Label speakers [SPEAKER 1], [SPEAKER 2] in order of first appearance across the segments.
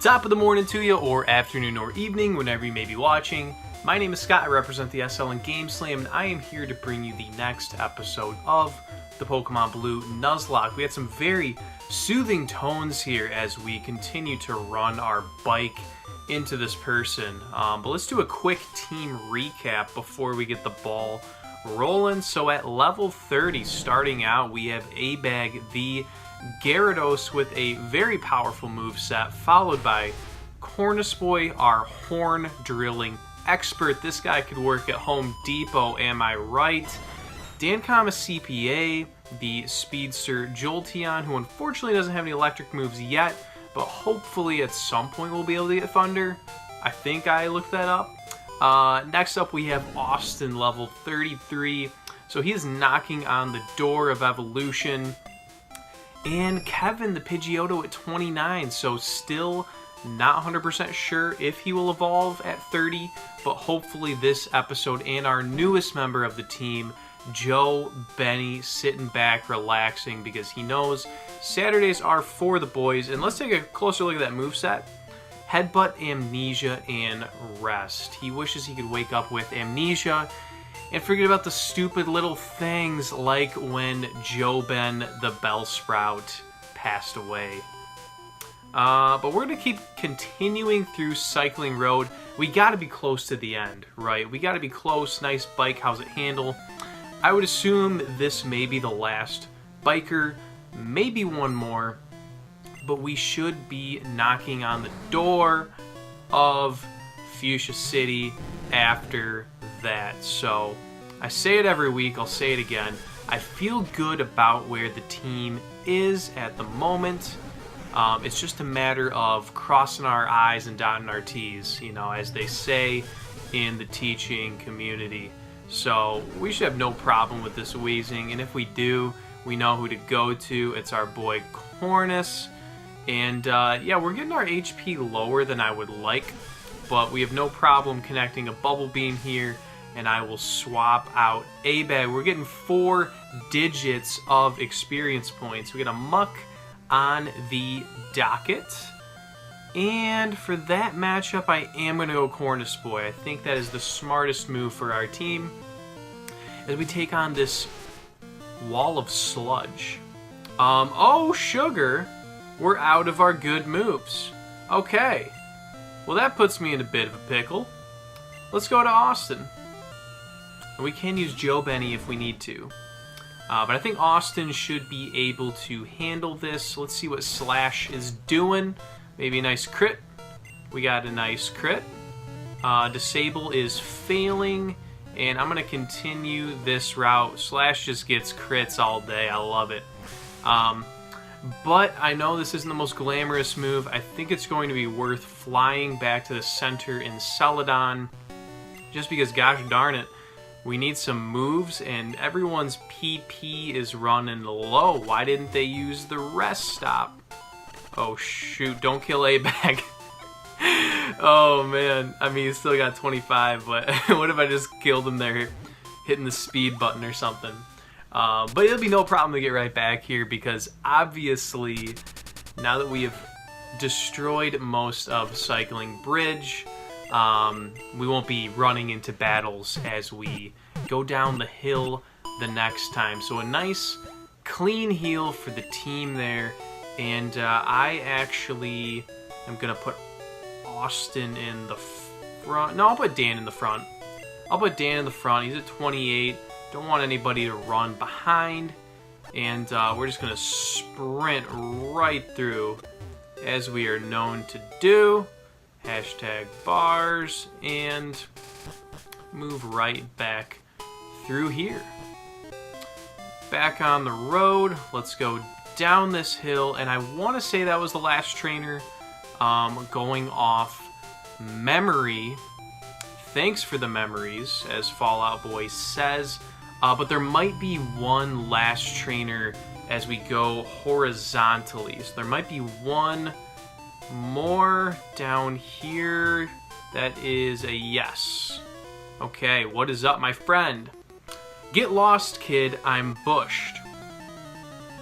[SPEAKER 1] Top of the morning to you, or afternoon or evening, whenever you may be watching. My name is Scott, I represent the SL in GameSLAM, and I am here to bring you the next episode of the Pokemon Blue Nuzlocke. We had some very soothing tones here as we continue to run our bike into this person. But let's do a quick team recap before we get the ball rolling. So at level 30, starting out, we have A-Bag, the Gyarados with a very powerful moveset, followed by Cornusboy, our horn drilling expert. This guy could work at Home Depot, am I right? Dancoma CPA, the speedster Jolteon, who unfortunately doesn't have any electric moves yet, but hopefully at some point we'll be able to get Thunder. I think I looked that up. Next up we have Austin, level 33. So he is knocking on the door of evolution. And Kevin, the Pidgeotto, at 29. So still not 100% sure if he will evolve at 30. But hopefully this episode and our newest member of the team, Joe Benny, sitting back, relaxing, because he knows Saturdays are for the boys. And let's take a closer look at that moveset. Headbutt, Amnesia, and Rest. He wishes he could wake up with Amnesia and forget about the stupid little things like when Joe Ben the Bellsprout passed away. But we're going to keep continuing through Cycling Road. We got to be close to the end, right? We got to be close. Nice bike. How's it handle? I would assume this may be the last biker. Maybe one more. But we should be knocking on the door of Fuschia City after that. So I say it every week, I'll say it again. I feel good about where the team is at the moment. It's just a matter of crossing our I's and dotting our T's, you know, as they say in the teaching community. So we should have no problem with this wheezing, and if we do, we know who to go to. It's our boy Cornus. And yeah, we're getting our HP lower than I would like, but we have no problem connecting a Bubble Beam here, and I will swap out A-Bag. We're getting 4 digits of experience points. We get a Muck on the docket. And for that matchup, I am going to go Cornusboy. I think that is the smartest move for our team as we take on this wall of sludge. Oh, sugar! We're out of our good moves. Okay. Well, that puts me in a bit of a pickle. Let's go to Austin. We can use Joe Benny if we need to. But I think Austin should be able to handle this. Let's see what Slash is doing. Maybe a nice crit. We got a nice crit. Disable is failing. And I'm going to continue this route. Slash just gets crits all day. I love it. But I know this isn't the most glamorous move. I think it's going to be worth flying back to the center in Celadon. Just because, gosh darn it, we need some moves, and everyone's PP is running low. Why didn't they use the rest stop? Oh, shoot. Don't kill A-Bag. Oh, man. I mean, he's still got 25, but what if I just killed him there, hitting the speed button or something? But it'll be no problem to get right back here, because obviously now that we have destroyed most of Cycling Bridge, we won't be running into battles as we go down the hill the next time. So a nice clean heal for the team there, and I actually am going to put Austin in the front. No, I'll put Dan in the front. I'll put Dan in the front. He's at 28. Don't want anybody to run behind, and we're just going to sprint right through as we are known to do. Hashtag bars, and move right back through here. Back on the road, let's go down this hill, and I want to say that was the last trainer, going off memory. Thanks for the memories, as Fallout Boy says. But there might be one last trainer as we go horizontally. So there might be one more down here. That is a yes. Okay, what is up, my friend? Get lost, kid. I'm bushed.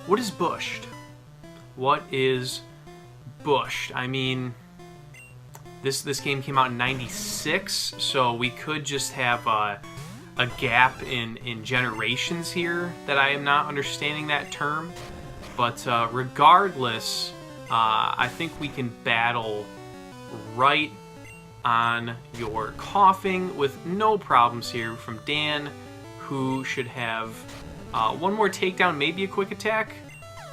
[SPEAKER 1] What is bushed? What is bushed? I mean, This game came out in 96, so we could just have a gap in generations here that I am not understanding that term. But regardless, I think we can battle right on your coughing with no problems here from Dan, who should have one more takedown, maybe a quick attack.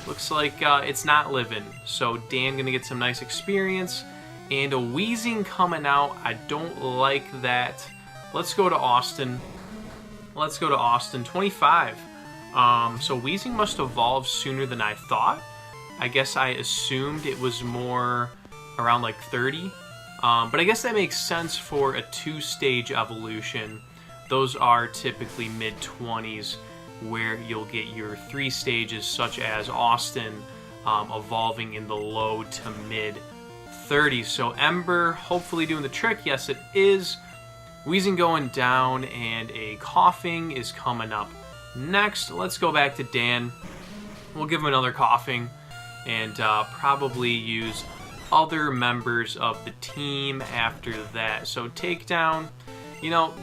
[SPEAKER 1] Looks like it's not living, so Dan gonna get some nice experience. And a wheezing coming out. I don't like that. Let's go to Austin. Let's go to Austin. 25. So wheezing must evolve sooner than I thought. I guess I assumed it was more around like 30. But I guess that makes sense for a 2-stage evolution. Those are typically mid-20s, where you'll get your 3 stages, such as Austin, evolving in the low to mid-30s. So Ember, hopefully doing the trick. Yes, it is. Wheezing going down, and a coughing is coming up next. Let's go back to Dan. We'll give him another coughing, and probably use other members of the team after that. So takedown, you know,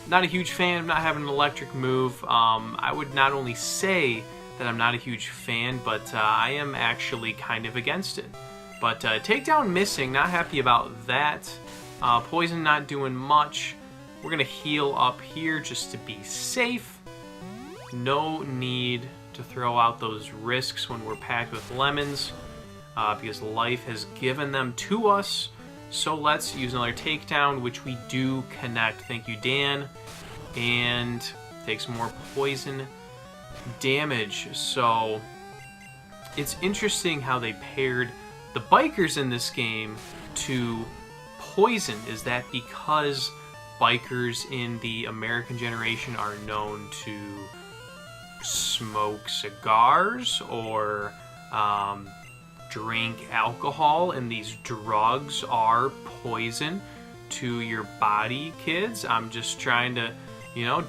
[SPEAKER 1] not a huge fan of not having an electric move. I would not only say that I'm not a huge fan, but I am actually kind of against it. But takedown missing, not happy about that. Poison not doing much. We're gonna heal up here just to be safe. No need to throw out those risks when we're packed with lemons, because life has given them to us. So let's use another takedown, which we do connect. Thank you, Dan. And takes more poison damage. So it's interesting how they paired the bikers in this game to poison. Is that because bikers in the American generation are known to smoke cigars or drink alcohol, and these drugs are poison to your body, kids? I'm just trying to, you know,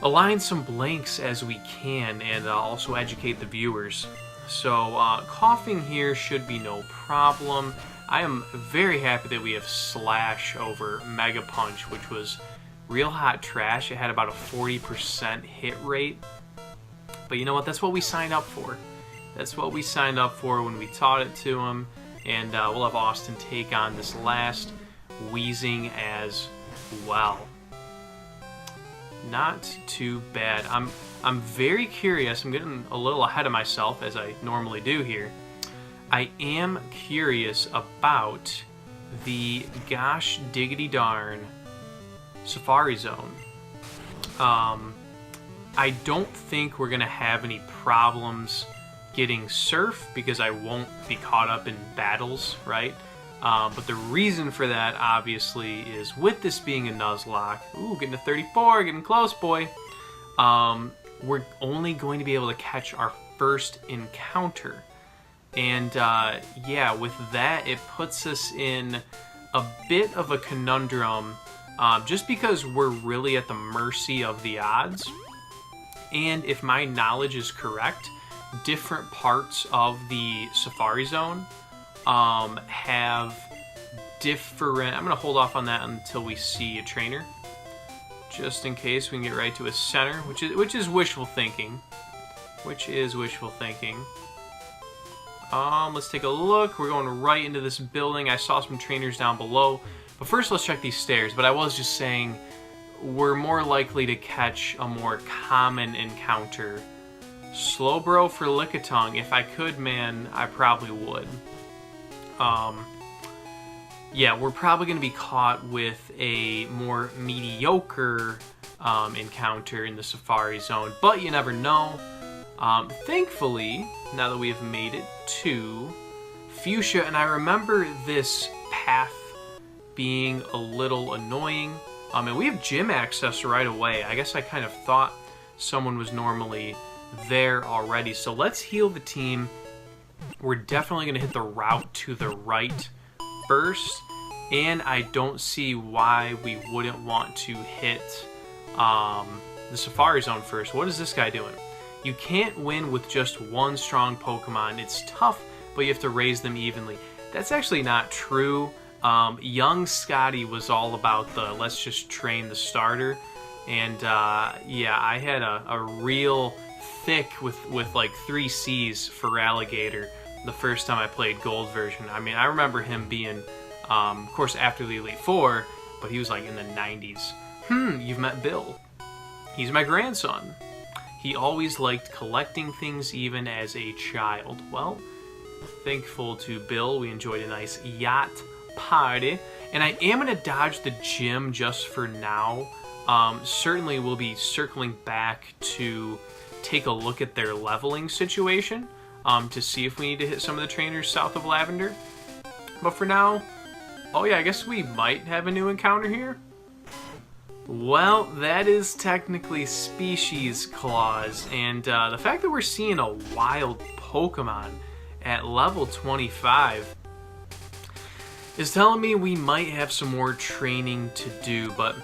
[SPEAKER 1] align some blanks as we can, and also educate the viewers. So coughing here should be no problem. I am very happy that we have Slash over Mega Punch, which was real hot trash. It had about a 40% hit rate. But you know what? That's what we signed up for. That's what we signed up for when we taught it to him. And we'll have Austin take on this last wheezing as well. Not too bad. I'm very curious. I'm getting a little ahead of myself, as I normally do here. I am curious about the gosh diggity darn Safari Zone. I don't think we're gonna have any problems getting Surf, because I won't be caught up in battles, right? But the reason for that, obviously, is with this being a Nuzlocke. Ooh, getting to 34, getting close, boy. We're only going to be able to catch our first encounter. And yeah, with that, it puts us in a bit of a conundrum, just because we're really at the mercy of the odds. And if my knowledge is correct, different parts of the Safari Zone have different... I'm going to hold off on that until we see a trainer, just in case we can get right to a center, which is wishful thinking. Let's take a look. We're going right into this building. I saw some trainers down below, but first let's check these stairs. But I was just saying, we're more likely to catch a more common encounter. Slowbro for Lickitung. If I could, man, I probably would. Yeah, we're probably going to be caught with a more mediocre encounter in the Safari Zone, but you never know. Thankfully, now that we have made it to Fuschia, and I remember this path being a little annoying, and we have gym access right away. I guess I kind of thought someone was normally there already. So let's heal the team. We're definitely going to hit the route to the right first, and I don't see why we wouldn't want to hit the Safari Zone first. What is this guy doing? You can't win with just one strong Pokemon. It's tough, but you have to raise them evenly. That's actually not true. Young Scotty was all about the let's just train the starter. And yeah, I had a real thick with like 3 C's for Alligator the first time I played Gold version. I mean, I remember him being, of course, after the Elite Four, but he was like in the 90s. You've met Bill. He's my grandson. He always liked collecting things even as a child. Well, thankful to Bill, we enjoyed a nice yacht party. And I am going to dodge the gym just for now. Certainly we'll be circling back to take a look at their leveling situation to see if we need to hit some of the trainers south of Lavender. But for now, oh yeah, I guess we might have a new encounter here. Well, that is technically Species Claws, and the fact that we're seeing a wild Pokemon at level 25 is telling me we might have some more training to do, but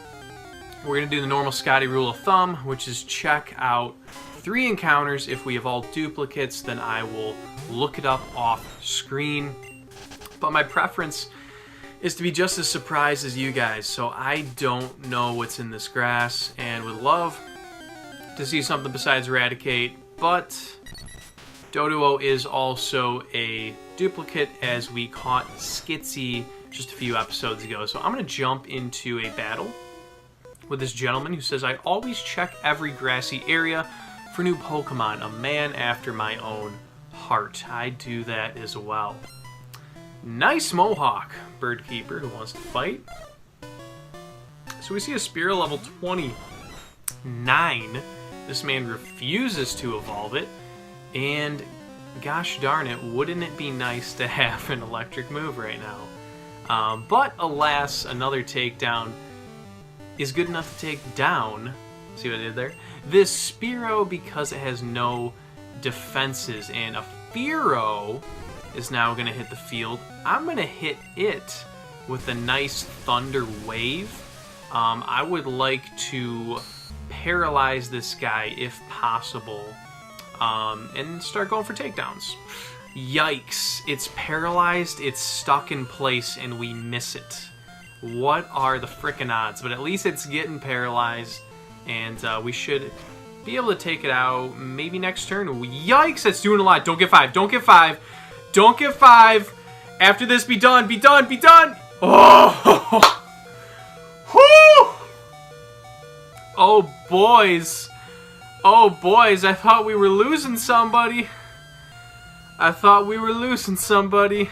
[SPEAKER 1] we're going to do the normal Scotty rule of thumb, which is check out 3 encounters. If we have all duplicates, then I will look it up off screen. But my preference is to be just as surprised as you guys, so I don't know what's in this grass and would love to see something besides Eradicate, but Doduo is also a duplicate as we caught Skitsy just a few episodes ago. So I'm going to jump into a battle with this gentleman who says, I always check every grassy area for new Pokemon, a man after my own heart. I do that as well. Nice Mohawk, Birdkeeper, who wants to fight. So we see a Spearow level 29. This man refuses to evolve it. And gosh darn it, wouldn't it be nice to have an electric move right now? But alas, another takedown is good enough to take down, see what I did there? This Spearow, because it has no defenses, and a Fearow is now going to hit the field. I'm going to hit it with a nice Thunder Wave. I would like to paralyze this guy if possible, and start going for takedowns. Yikes, it's paralyzed, it's stuck in place, and we miss it. What are the frickin' odds? But at least it's getting paralyzed, and we should be able to take it out maybe next turn. Yikes, that's doing a lot. Don't get 5, don't get 5. Don't get 5. After this, be done, be done, be done. Oh, whoo! Oh, boys. Oh, boys, I thought we were losing somebody. I thought we were losing somebody.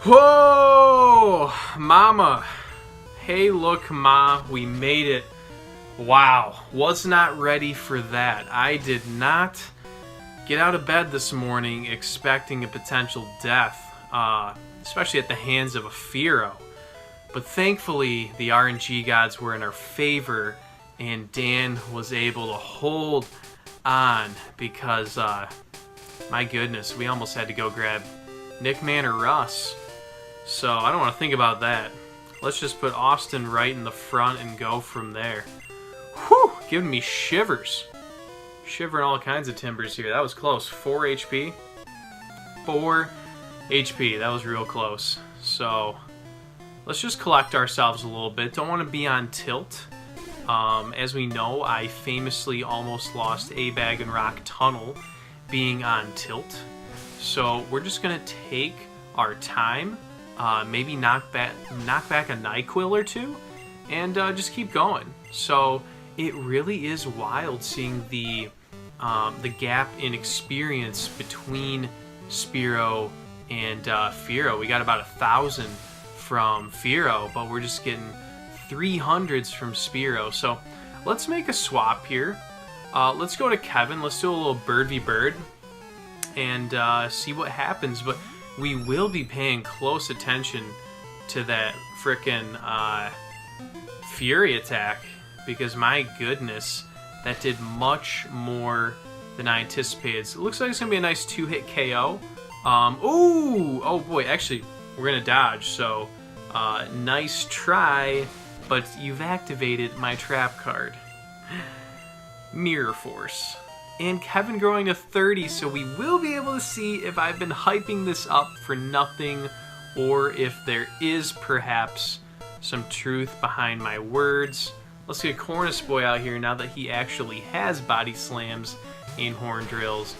[SPEAKER 1] Whoa, mama. Hey, look, ma, we made it. Wow, was not ready for that. I did not get out of bed this morning expecting a potential death, especially at the hands of a Fearow. But thankfully, the RNG gods were in our favor, and Dan was able to hold on because, my goodness, we almost had to go grab Nickman or Russ. So I don't want to think about that. Let's just put Austin right in the front and go from there. Whew, giving me shivers. Shivering all kinds of timbers here. That was close. 4 HP. 4 HP. That was real close. So let's just collect ourselves a little bit. Don't want to be on tilt. As we know, I famously almost lost A-Bag and Rock Tunnel being on tilt. So we're just going to take our time. Maybe knock back a NyQuil or 2. And just keep going. So it really is wild seeing the gap in experience between Spearow and Fearow. We got about 1,000 from Fearow, but we're just getting 300s from Spearow. So let's make a swap here. Let's go to Kevin. Let's do a little bird v bird and see what happens. But we will be paying close attention to that frickin' Fury attack, because my goodness, that did much more than I anticipated. So it looks like it's going to be a nice 2-hit KO. Ooh! Oh boy, actually, we're going to dodge, so nice try, but you've activated my trap card. Mirror Force. and Kevin growing to 30, so we will be able to see if I've been hyping this up for nothing or if there is perhaps some truth behind my words. Let's get Cornice Boy out here now that he actually has body slams and horn drills.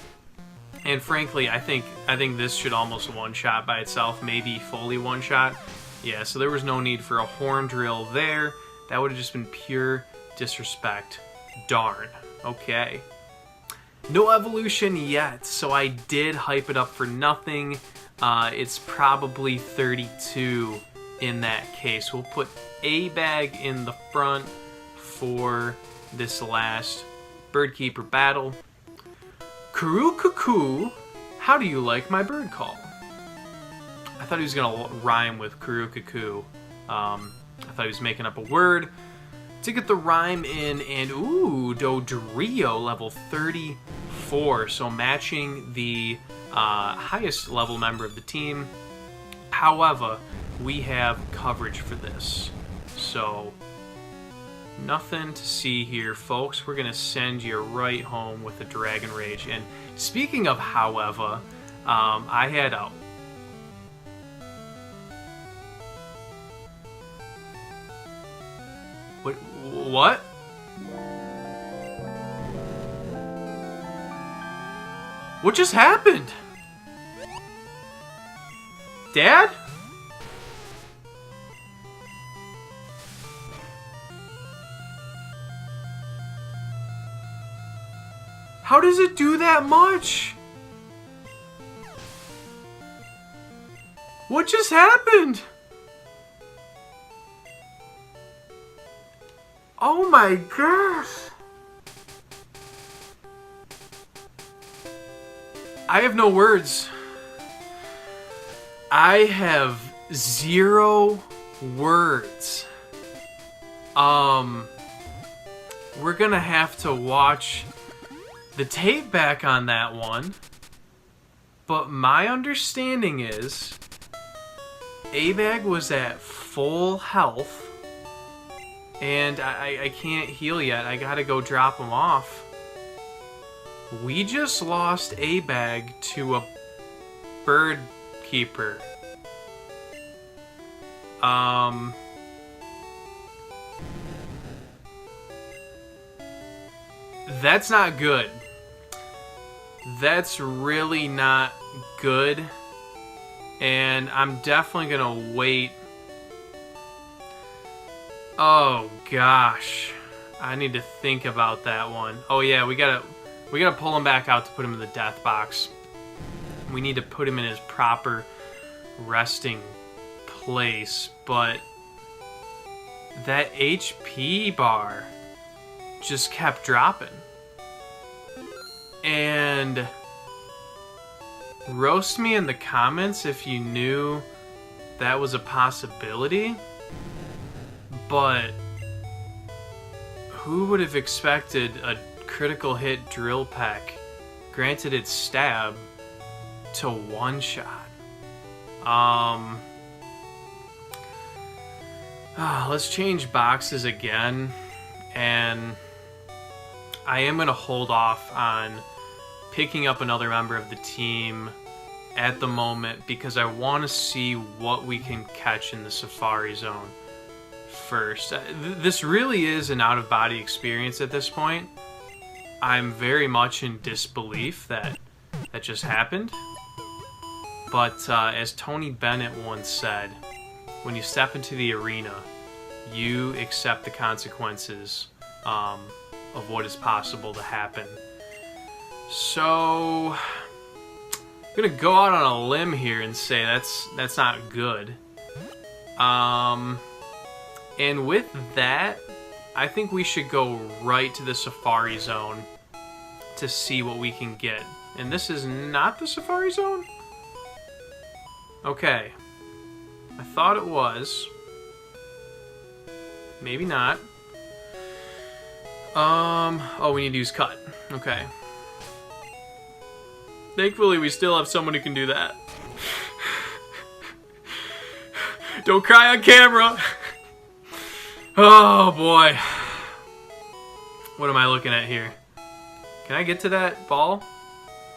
[SPEAKER 1] And frankly, I think this should almost one-shot by itself, maybe fully one-shot. Yeah, so there was no need for a horn drill there. That would have just been pure disrespect. Darn. Okay. No evolution yet, so I did hype it up for nothing. It's probably 32 in that case. We'll put A-Bag in the front for this last Birdkeeper battle. Cuckoo, how do you like my bird call? I thought he was going to rhyme with Cuckoo. I thought he was making up a word to get the rhyme in, and ooh, Dodrio level 34, so matching the highest level member of the team. However, we have coverage for this, so nothing to see here, folks. We're gonna send you right home with a Dragon Rage. And speaking of however, I had a what? What just happened? Dad? How does it do that much? What just happened? Oh my gosh. I have no words. I have zero words. We're gonna have to watch the tape back on that one. But my understanding is A-Bag was at full health. And I can't heal yet. I gotta go drop him off. We just lost A-Bag to a bird keeper. That's not good. That's really not good. And I'm definitely gonna wait. Oh gosh, I need to think about that one. Oh yeah, we gotta pull him back out to put him in the death box. We need to put him in his proper resting place, but that HP bar just kept dropping. And roast me in the comments if you knew that was a possibility. But who would have expected a critical hit drill peck, granted it's stab, to one shot? Let's change boxes again, and I am going to hold off on picking up another member of the team at the moment because I want to see what we can catch in the Safari Zone first. This really is an out-of-body experience at this point. I'm very much in disbelief that that just happened. But as Tony Bennett once said, when you step into the arena, you accept the consequences of what is possible to happen. So I'm gonna go out on a limb here and say that's not good. And with that, I think we should go right to the Safari Zone to see what we can get. And this is not the Safari Zone? Okay. I thought it was. Maybe not. Oh, we need to use cut. Okay. Thankfully, we still have someone who can do that. Don't cry on camera! Oh, boy. What am I looking at here? Can I get to that ball?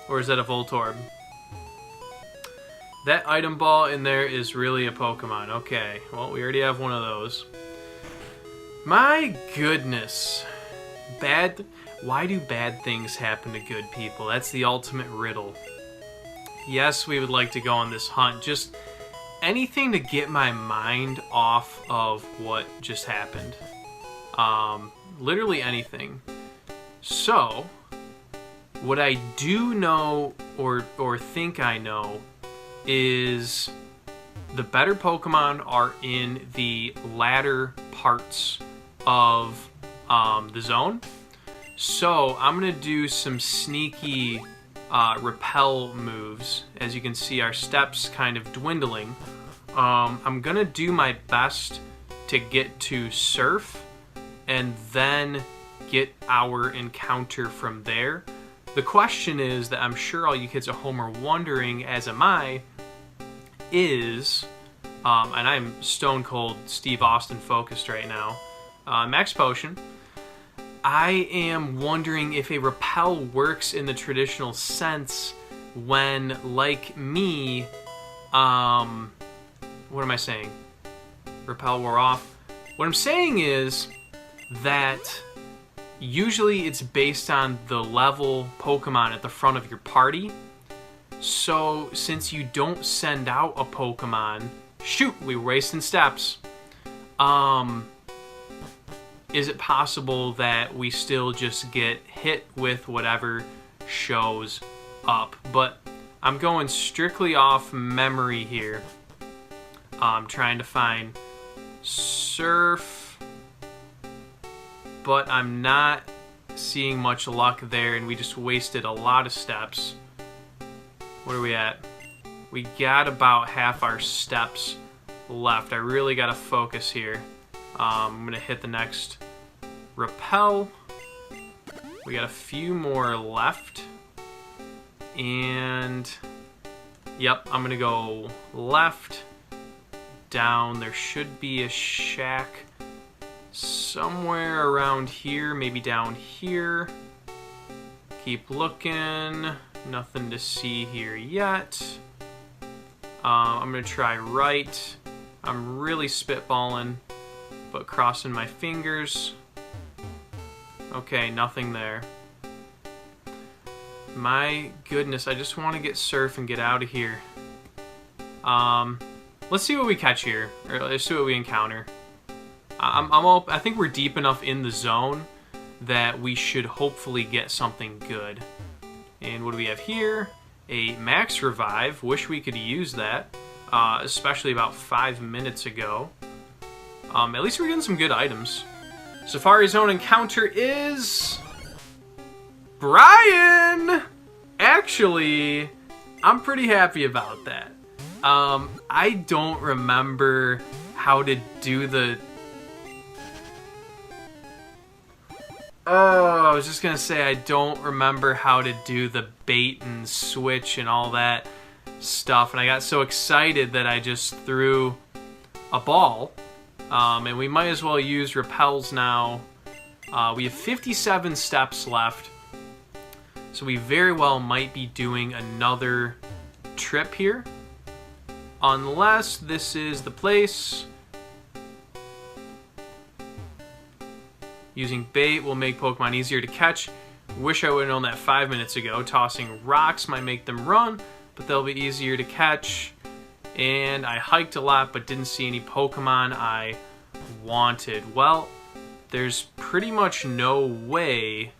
[SPEAKER 1] Or is that a Voltorb? That item ball in there is really a Pokemon. Okay, well, we already have one of those. My goodness. Why do bad things happen to good people? That's the ultimate riddle. Yes, we would like to go on this hunt. Just anything to get my mind off of what just happened. Literally anything. So, what I do know, or think I know, is the better Pokemon are in the latter parts of the zone. So I'm going to do some sneaky repel moves. As you can see, our steps kind of dwindling. I'm going to do my best to get to Surf and then get our encounter from there. The question is that I'm sure all you kids at home are wondering, as am I, is, and I'm stone cold Steve Austin focused right now, Max Potion. I am wondering if a repel works in the traditional sense when, like me, what am I saying? Repel wore off. What I'm saying is that usually it's based on the level Pokemon at the front of your party. So since you don't send out a Pokemon, shoot, we were wasting steps. Is it possible that we still just get hit with whatever shows up? But I'm going strictly off memory here. I'm trying to find Surf, but I'm not seeing much luck there, and we just wasted a lot of steps. What are we at? We got about half our steps left. I really got to focus here. I'm going to hit the next repel. We got a few more left. And, yep, I'm going to go left, down. There should be a shack somewhere around here, maybe down here. Keep looking. Nothing to see here yet. I'm going to try right. I'm really spitballing, but crossing my fingers. Okay, nothing there. My goodness, I just want to get Surf and get out of here. Let's see what we catch here, or let's see what we encounter. I think we're deep enough in the zone that we should hopefully get something good. And what do we have here? A Max Revive. Wish we could use that, especially about 5 minutes ago. At least we're getting some good items. Safari Zone encounter is Brian! Actually, I'm pretty happy about that. I don't remember how to do the... Oh, I was just gonna say I don't remember how to do the bait and switch and all that stuff, and I got so excited that I just threw a ball. And we might as well use repels now. We have 57 steps left, so we very well might be doing another trip here, unless this is the place. Using bait will make Pokemon easier to catch. Wish I would have known that 5 minutes ago. Tossing rocks might make them run, but they'll be easier to catch. And I hiked a lot, but didn't see any Pokemon I wanted. Well, there's pretty much no way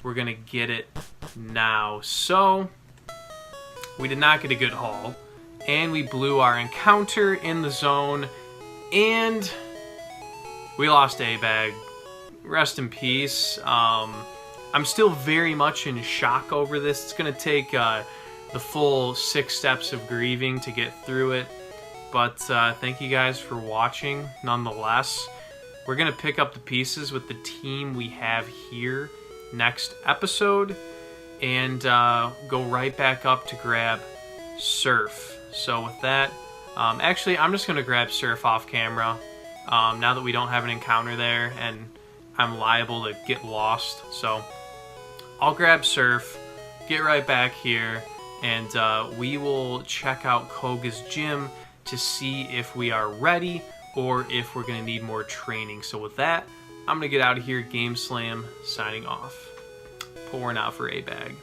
[SPEAKER 1] we're gonna get it now. So, we did not get a good haul. And we blew our encounter in the zone. And we lost A-Bag. Rest in peace. I'm still very much in shock over this. It's gonna take the full 6 steps of grieving to get through it. But thank you guys for watching nonetheless. We're going to pick up the pieces with the team we have here next episode and go right back up to grab Surf. So with that, actually I'm just going to grab Surf off camera now that we don't have an encounter there and I'm liable to get lost. So I'll grab Surf, get right back here, and we will check out Koga's gym to see if we are ready or if we're going to need more training. So with that, I'm going to get out of here. GameSLAM signing off. Pouring out for A-Bag.